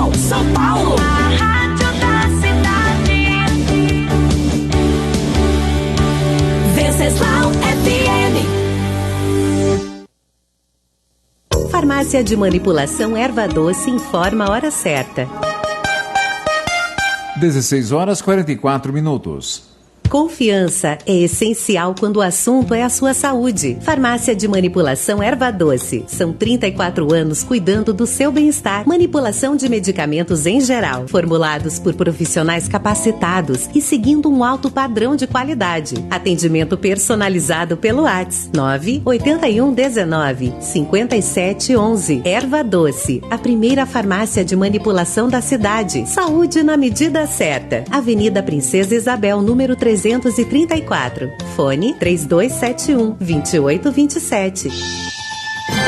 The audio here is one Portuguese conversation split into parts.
capital, São Paulo. A rádio da cidade. Venceslau FM. Farmácia de Manipulação Erva Doce informa a hora certa. 16h44. Confiança é essencial quando o assunto é a sua saúde. Farmácia de Manipulação Erva Doce. São 34 anos cuidando do seu bem-estar. Manipulação de medicamentos em geral, formulados por profissionais capacitados e seguindo um alto padrão de qualidade. Atendimento personalizado pelo WhatsApp 981195711. Erva Doce, a primeira farmácia de manipulação da cidade. Saúde na medida certa. Avenida Princesa Isabel, número 334. Fone 3271-2827.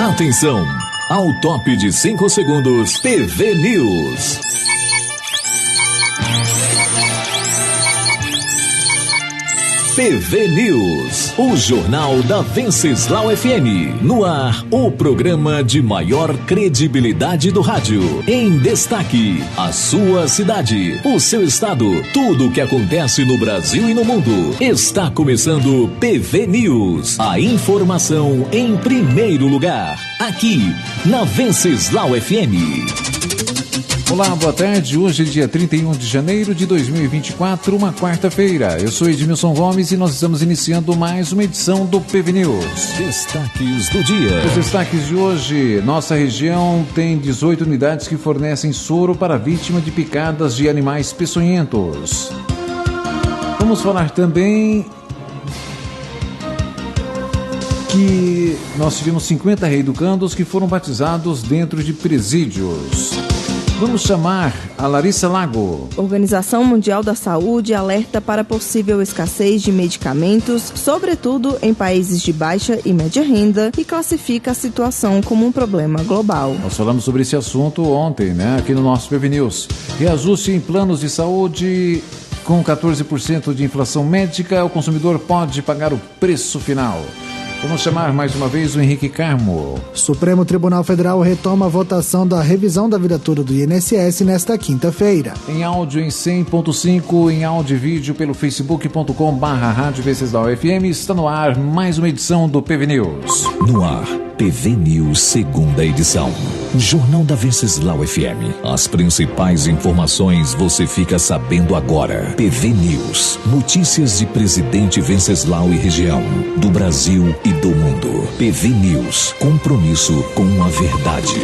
Atenção! Ao top de 5 segundos, PV News. PV News, o jornal da Venceslau FM. No ar, o programa de maior credibilidade do rádio. Em destaque, a sua cidade, o seu estado, tudo o que acontece no Brasil e no mundo. Está começando PV News, a informação em primeiro lugar. Aqui, na Venceslau FM. Olá, boa tarde. Hoje é dia 31 de janeiro de 2024, uma quarta-feira. Eu sou Edmilson Gomes e nós estamos iniciando mais uma edição do PV News. Destaques do dia. Os destaques de hoje: nossa região tem 18 unidades que fornecem soro para vítima de picadas de animais peçonhentos. Vamos falar também que nós tivemos 50 reeducandos que foram batizados dentro de presídios. Vamos chamar a Larissa Lago. Organização Mundial da Saúde alerta para possível escassez de medicamentos, sobretudo em países de baixa e média renda, e classifica a situação como um problema global. Nós falamos sobre esse assunto ontem, aqui no nosso PV News. Reajuste em planos de saúde com 14% de inflação médica, o consumidor pode pagar o preço final. Vamos chamar mais uma vez o Henrique Carmo. Supremo Tribunal Federal retoma a votação da revisão da vida toda do INSS nesta quinta-feira. Em áudio em 100.5, em áudio e vídeo pelo facebook.com/Rádio Venceslau FM, está no ar mais uma edição do PV News. No ar, PV News, segunda edição. Jornal da Venceslau FM. As principais informações você fica sabendo agora. PV News. Notícias de Presidente Venceslau e região, do Brasil e do mundo. PV News. Compromisso com a verdade.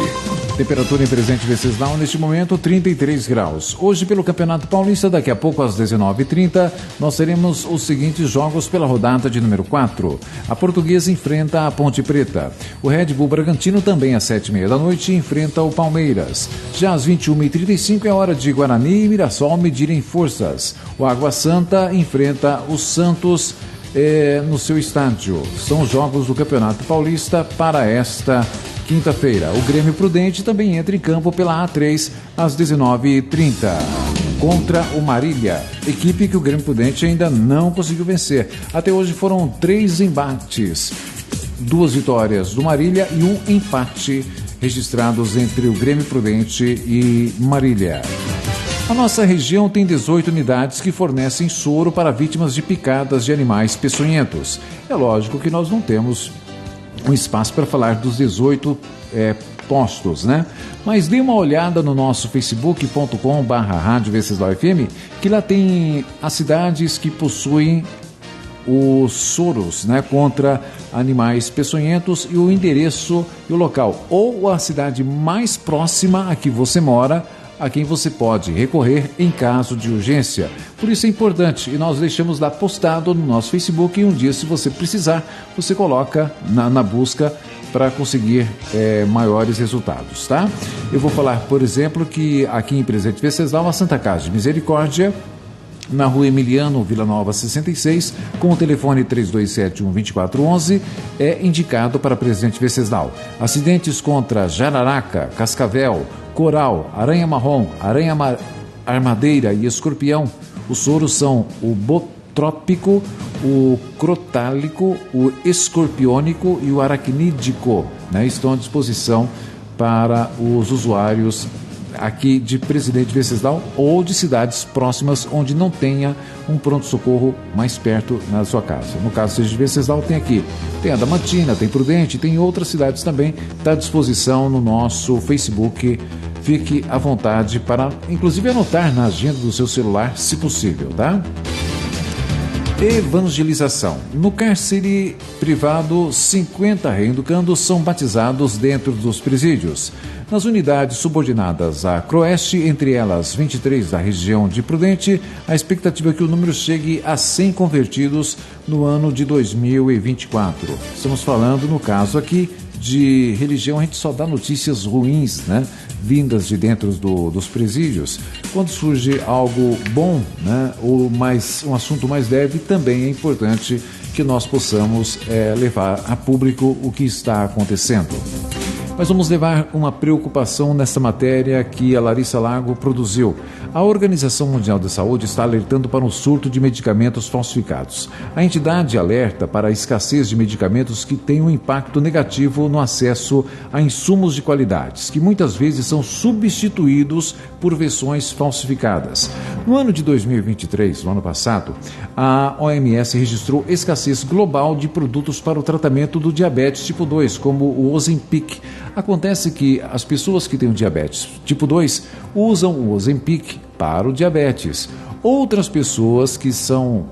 Temperatura em Presidente Venceslau neste momento 33 graus. Hoje pelo Campeonato Paulista, daqui a pouco às 19h30, nós teremos os seguintes jogos pela rodada de número 4. A Portuguesa enfrenta a Ponte Preta. O Red Bull Bragantino também às 7h30 da noite enfrenta o Palmeiras. Já às 21h35 é hora de Guarani e Mirassol medirem forças. O Água Santa enfrenta o Santos no seu estádio. São os jogos do Campeonato Paulista para esta quinta-feira. O Grêmio Prudente também entra em campo pela A3 às 19h30 contra o Marília, equipe que o Grêmio Prudente ainda não conseguiu vencer. Até hoje foram 3 embates, 2 vitórias do Marília e 1 empate registrados entre o Grêmio Prudente e Marília. A nossa região tem 18 unidades que fornecem soro para vítimas de picadas de animais peçonhentos. É lógico que nós não temos um espaço para falar dos 18 postos, Mas dê uma olhada no nosso facebook.com/Rádio Venceslau FM, que lá tem as cidades que possuem os soros, contra animais peçonhentos e o endereço e o local, ou a cidade mais próxima a que você mora, a quem você pode recorrer em caso de urgência. Por isso é importante, e nós deixamos lá postado no nosso Facebook, e um dia, se você precisar, você coloca na busca para conseguir maiores resultados, tá? Eu vou falar, por exemplo, que aqui em Presidente Venceslau, a Santa Casa de Misericórdia, na rua Emiliano, Vila Nova 66, com o telefone 3271-2411, é indicado para Presidente Venceslau. Acidentes contra jararaca, cascavel, coral, aranha marrom, aranha armadeira e escorpião. Os soros são o botrópico, o crotálico, o escorpiônico e o aracnídico, Estão à disposição para os usuários aqui de Presidente Venceslau ou de cidades próximas onde não tenha um pronto-socorro mais perto na sua casa. No caso seja de Venceslau, tem aqui, tem Adamantina, tem Prudente, tem outras cidades também, está à disposição no nosso Facebook. Fique à vontade para, inclusive, anotar na agenda do seu celular, se possível, tá? Evangelização. No cárcere privado, 50 reeducandos são batizados dentro dos presídios. Nas unidades subordinadas à Croeste, entre elas 23 da região de Prudente, a expectativa é que o número chegue a 100 convertidos no ano de 2024. Estamos falando, no caso aqui, de religião. A gente só dá notícias ruins, né? Vindas de dentro dos presídios. Quando surge algo bom, né? Ou um assunto mais leve, também é importante que nós possamos levar a público o que está acontecendo. Mas vamos levar uma preocupação nessa matéria que a Larissa Lago produziu. A Organização Mundial da Saúde está alertando para um surto de medicamentos falsificados. A entidade alerta para a escassez de medicamentos que tem um impacto negativo no acesso a insumos de qualidades, que muitas vezes são substituídos por versões falsificadas. No ano de 2023, no ano passado, a OMS registrou escassez global de produtos para o tratamento do diabetes tipo 2, como o Ozempic. Acontece que as pessoas que têm o diabetes tipo 2 usam o Ozempic para o diabetes. Outras pessoas que estão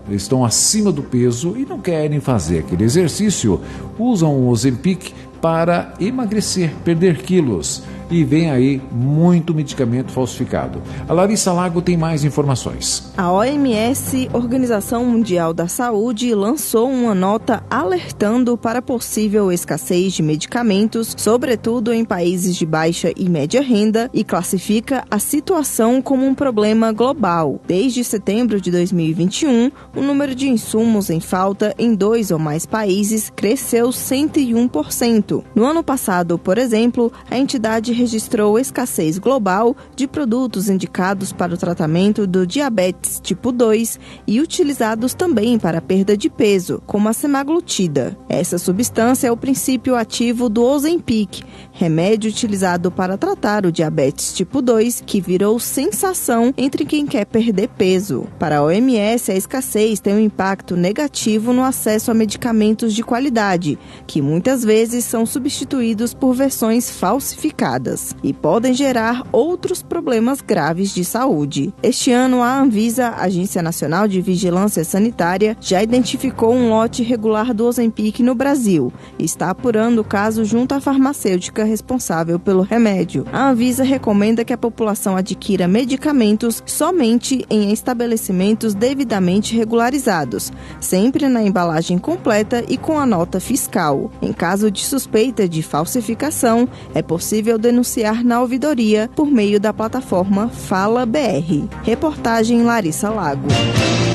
acima do peso e não querem fazer aquele exercício, usam o Ozempic para emagrecer, perder quilos. E vem aí muito medicamento falsificado. A Larissa Lago tem mais informações. A OMS, Organização Mundial da Saúde, lançou uma nota alertando para possível escassez de medicamentos, sobretudo em países de baixa e média renda, e classifica a situação como um problema global. Desde setembro de 2021, o número de insumos em falta em 2 ou mais países cresceu 101%. No ano passado, por exemplo, a entidade registrou escassez global de produtos indicados para o tratamento do diabetes tipo 2 e utilizados também para perda de peso, como a semaglutida. Essa substância é o princípio ativo do Ozempic, remédio utilizado para tratar o diabetes tipo 2, que virou sensação entre quem quer perder peso. Para a OMS, a escassez tem um impacto negativo no acesso a medicamentos de qualidade, que muitas vezes são substituídos por versões falsificadas e podem gerar outros problemas graves de saúde. Este ano, a Anvisa, Agência Nacional de Vigilância Sanitária, já identificou um lote irregular do Ozempic no Brasil e está apurando o caso junto à farmacêutica responsável pelo remédio. A Anvisa recomenda que a população adquira medicamentos somente em estabelecimentos devidamente regularizados, sempre na embalagem completa e com a nota fiscal. Em caso de suspeita de falsificação, é possível denunciar na ouvidoria por meio da plataforma Fala BR. Reportagem Larissa Lago.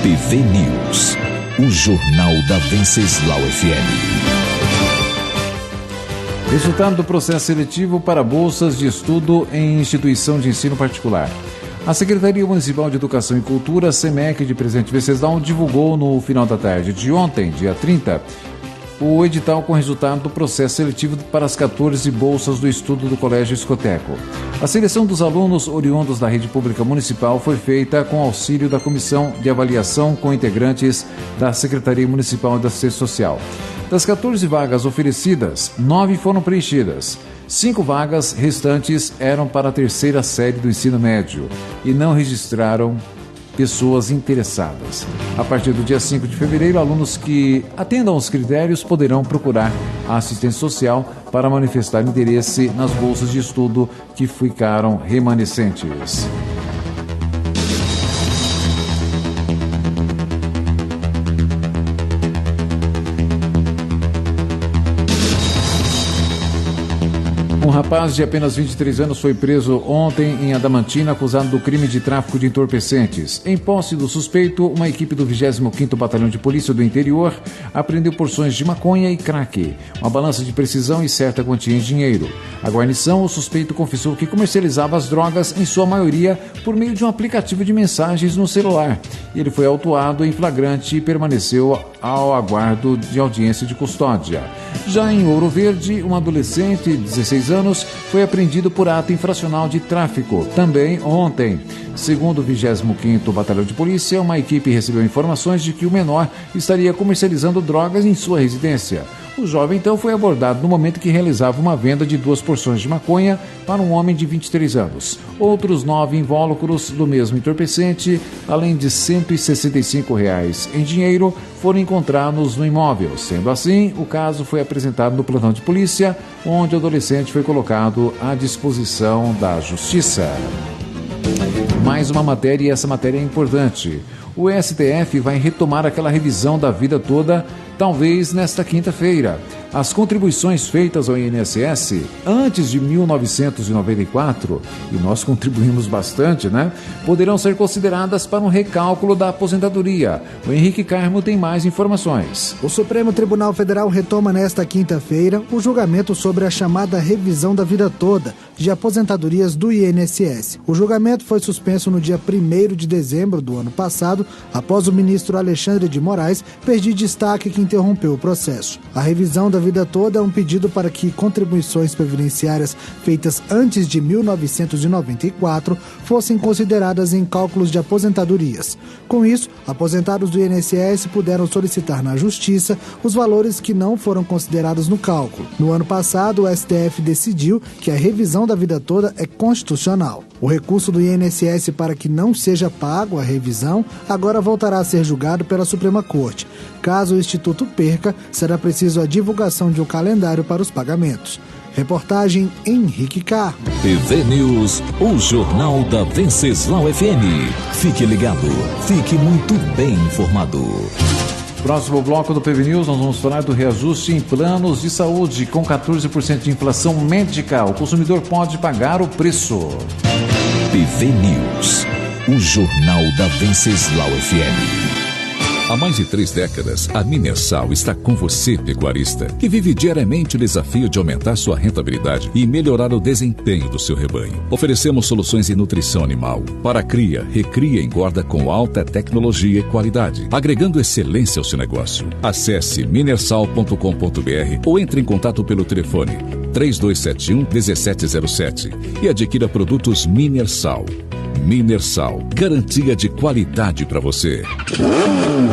TV News, o jornal da Venceslau FM. Resultado do processo seletivo para bolsas de estudo em instituição de ensino particular. A Secretaria Municipal de Educação e Cultura, SEMEC, de Presidente Venceslau, divulgou no final da tarde de ontem, dia 30, o edital com resultado do processo seletivo para as 14 bolsas do estudo do Colégio Escoteco. A seleção dos alunos oriundos da rede pública municipal foi feita com auxílio da Comissão de Avaliação com integrantes da Secretaria Municipal de Assistência Social. Das 14 vagas oferecidas, 9 foram preenchidas. 5 vagas restantes eram para a terceira série do ensino médio e não registraram pessoas interessadas. A partir do dia 5 de fevereiro, alunos que atendam aos critérios poderão procurar a assistência social para manifestar interesse nas bolsas de estudo que ficaram remanescentes. Um rapaz de apenas 23 anos foi preso ontem em Adamantina, acusado do crime de tráfico de entorpecentes. Em posse do suspeito, uma equipe do 25º Batalhão de Polícia do Interior apreendeu porções de maconha e crack, uma balança de precisão e certa quantia em dinheiro. A guarnição, o suspeito confessou que comercializava as drogas, em sua maioria, por meio de um aplicativo de mensagens no celular. Ele foi autuado em flagrante e permaneceu ao aguardo de audiência de custódia. Já em Ouro Verde, um adolescente de 16 anos foi apreendido por ato infracional de tráfico, também ontem. Segundo o 25º Batalhão de Polícia, uma equipe recebeu informações de que o menor estaria comercializando drogas em sua residência. O jovem, então, foi abordado no momento que realizava uma venda de 2 porções de maconha para um homem de 23 anos. Outros 9 invólucros do mesmo entorpecente, além de R$ 165 em dinheiro, foram encontrados no imóvel. Sendo assim, o caso foi apresentado no plantão de polícia, onde o adolescente foi colocado à disposição da Justiça. Mais uma matéria, e essa matéria é importante. O STF vai retomar aquela revisão da vida toda, talvez nesta quinta-feira. As contribuições feitas ao INSS antes de 1994, e nós contribuímos bastante, né? Poderão ser consideradas para um recálculo da aposentadoria. O Henrique Carmo tem mais informações. O Supremo Tribunal Federal retoma nesta quinta-feira o julgamento sobre a chamada revisão da vida toda de aposentadorias do INSS. O julgamento foi suspenso no dia 1º de dezembro do ano passado, após o ministro Alexandre de Moraes pedir destaque que interrompeu o processo. A revisão da vida toda é um pedido para que contribuições previdenciárias feitas antes de 1994 fossem consideradas em cálculos de aposentadorias. Com isso, aposentados do INSS puderam solicitar na Justiça os valores que não foram considerados no cálculo. No ano passado, o STF decidiu que a revisão da vida toda é constitucional. O recurso do INSS para que não seja pago a revisão agora voltará a ser julgado pela Suprema Corte. Caso o Instituto perca, será preciso a divulgação de um calendário para os pagamentos. Reportagem Henrique Carmo. TV News, o Jornal da Venceslau FM. Fique ligado, fique muito bem informado. Próximo bloco do PV News, nós vamos falar do reajuste em planos de saúde. Com 14% de inflação médica, o consumidor pode pagar o preço. PV News, o Jornal da Venceslau FM. Há mais de 3 décadas, a Minersal está com você, pecuarista, que vive diariamente o desafio de aumentar sua rentabilidade e melhorar o desempenho do seu rebanho. Oferecemos soluções em nutrição animal para cria, recria e engorda com alta tecnologia e qualidade, agregando excelência ao seu negócio. Acesse minersal.com.br ou entre em contato pelo telefone 3271-1707 e adquira produtos Minersal. Minersal, garantia de qualidade para você.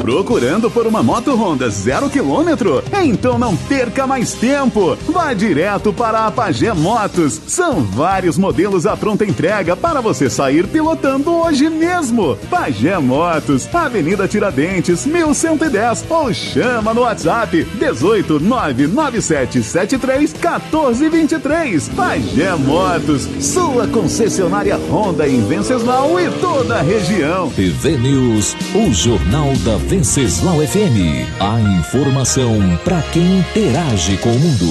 Procurando por uma moto Honda 0 km? Então não perca mais tempo. Vá direto para a Pagé Motos. São vários modelos à pronta entrega para você sair pilotando hoje mesmo. Pagé Motos, Avenida Tiradentes, 1110 ou chama no WhatsApp 18997731423. Pagé Motos, sua concessionária Honda em Venceslau e toda a região. TV News, o Jornal da Venceslau FM. A informação para quem interage com o mundo.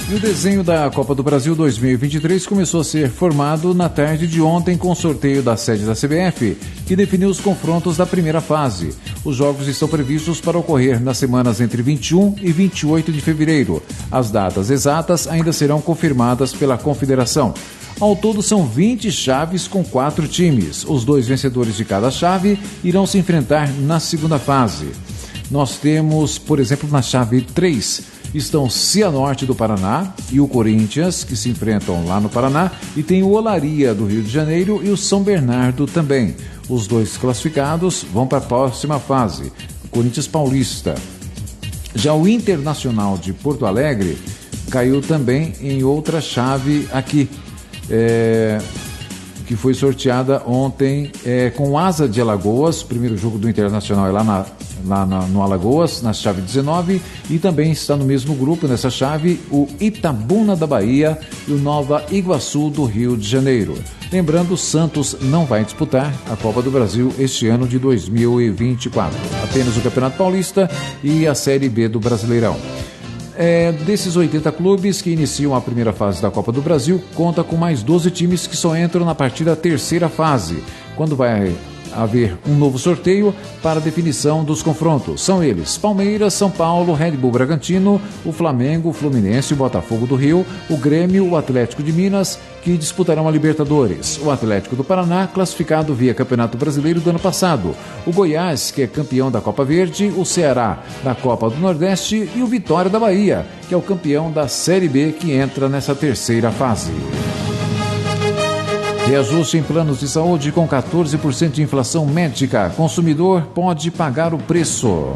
E o desenho da Copa do Brasil 2023 começou a ser formado na tarde de ontem com o sorteio da sede da CBF, que definiu os confrontos da primeira fase. Os jogos estão previstos para ocorrer nas semanas entre 21 e 28 de fevereiro. As datas exatas ainda serão confirmadas pela Confederação. Ao todo são 20 chaves com 4 times. Os 2 vencedores de cada chave irão se enfrentar na segunda fase. Nós temos, por exemplo, na chave 3, estão o Cianorte do Paraná e o Corinthians, que se enfrentam lá no Paraná, e tem o Olaria do Rio de Janeiro e o São Bernardo também. Os 2 classificados vão para a próxima fase, o Corinthians Paulista. Já o Internacional de Porto Alegre caiu também em outra chave aqui, que foi sorteada ontem com o Asa de Alagoas. O primeiro jogo do Internacional é lá no Alagoas, na chave 19, e também está no mesmo grupo, nessa chave, o Itabuna da Bahia e o Nova Iguaçu do Rio de Janeiro. Lembrando, o Santos não vai disputar a Copa do Brasil este ano de 2024. Apenas o Campeonato Paulista e a Série B do Brasileirão. Desses 80 clubes que iniciam a primeira fase da Copa do Brasil, conta com mais 12 times que só entram na partir da terceira fase, quando vai haver um novo sorteio para definição dos confrontos. São eles: Palmeiras, São Paulo, Red Bull Bragantino, o Flamengo, o Fluminense, o Botafogo do Rio, o Grêmio, o Atlético de Minas, que disputarão a Libertadores, o Atlético do Paraná, classificado via Campeonato Brasileiro do ano passado, o Goiás, que é campeão da Copa Verde, o Ceará da Copa do Nordeste e o Vitória da Bahia, que é o campeão da Série B, que entra nessa terceira fase. Reajuste em planos de saúde com 14% de inflação médica. Consumidor pode pagar o preço.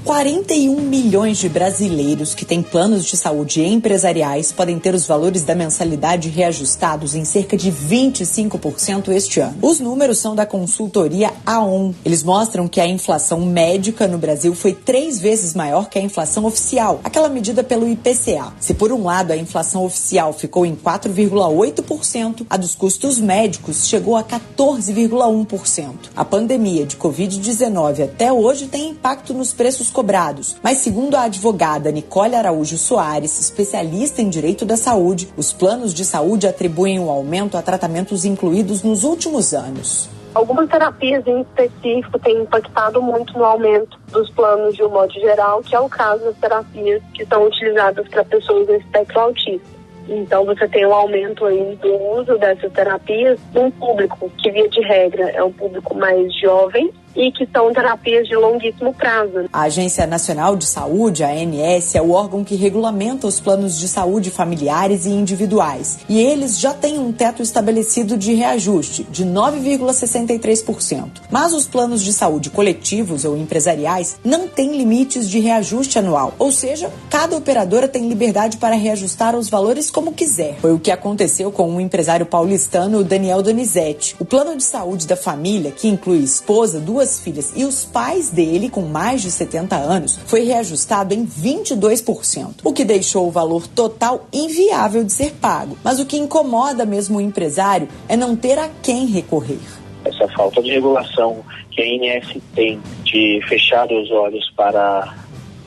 41 milhões de brasileiros que têm planos de saúde empresariais podem ter os valores da mensalidade reajustados em cerca de 25% este ano. Os números são da consultoria Aon. Eles mostram que a inflação médica no Brasil foi 3 vezes maior que a inflação oficial, aquela medida pelo IPCA. Se por um lado a inflação oficial ficou em 4,8%, a dos custos médicos chegou a 14,1%. A pandemia de Covid-19 até hoje tem impacto nos preços cobrados, mas segundo a advogada Nicole Araújo Soares, especialista em direito da saúde, os planos de saúde atribuem o aumento a tratamentos incluídos nos últimos anos. Algumas terapias em específico têm impactado muito no aumento dos planos de um modo geral, que é o caso das terapias que são utilizadas para pessoas no espectro autista. Então você tem um aumento aí do uso dessas terapias num público que, via de regra, é um público mais jovem e que são terapias de longuíssimo prazo. A Agência Nacional de Saúde, a ANS, é o órgão que regulamenta os planos de saúde familiares e individuais. E eles já têm um teto estabelecido de reajuste, de 9,63%. Mas os planos de saúde coletivos ou empresariais não têm limites de reajuste anual. Ou seja, cada operadora tem liberdade para reajustar os valores como quiser. Foi o que aconteceu com o empresário paulistano, o Daniel Donizete. O plano de saúde da família, que inclui esposa, 2 filhas e os pais dele, com mais de 70 anos, foi reajustado em 22%, o que deixou o valor total inviável de ser pago. Mas o que incomoda mesmo o empresário é não ter a quem recorrer. Essa falta de regulação que a ANS tem de fechar os olhos para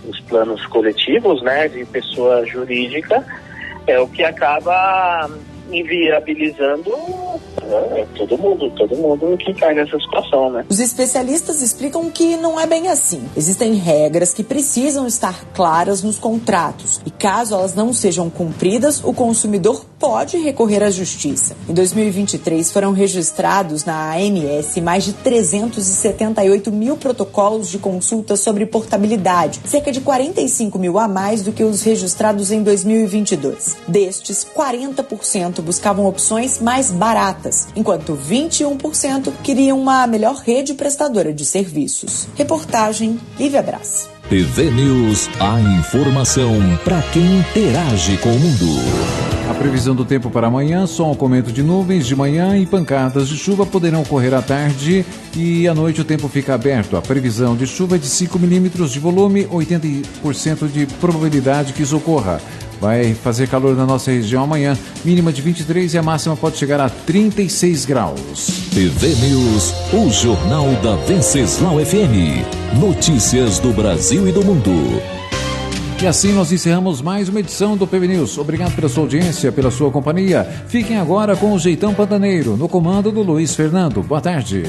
os planos coletivos, né, de pessoa jurídica, é o que acaba inviabilizando todo mundo que cai nessa situação, né? Os especialistas explicam que não é bem assim. Existem regras que precisam estar claras nos contratos e, caso elas não sejam cumpridas, o consumidor pode recorrer à justiça. Em 2023 foram registrados na ANS mais de 378 mil protocolos de consulta sobre portabilidade, cerca de 45 mil a mais do que os registrados em 2022. Destes, 40% buscavam opções mais baratas, enquanto 21% queriam uma melhor rede prestadora de serviços. Reportagem Lívia Brás. TV News, a informação para quem interage com o mundo. A previsão do tempo para amanhã: sol com aumento de nuvens de manhã e pancadas de chuva poderão ocorrer à tarde e à noite o tempo fica aberto. A previsão de chuva é de 5 milímetros de volume, 80% de probabilidade que isso ocorra. Vai fazer calor na nossa região amanhã, mínima de 23 e a máxima pode chegar a 36 graus. TV News, o jornal da Venceslau FM. Notícias do Brasil e do mundo. E assim nós encerramos mais uma edição do PV News. Obrigado pela sua audiência, pela sua companhia. Fiquem agora com o Jeitão Pantaneiro, no comando do Luiz Fernando. Boa tarde.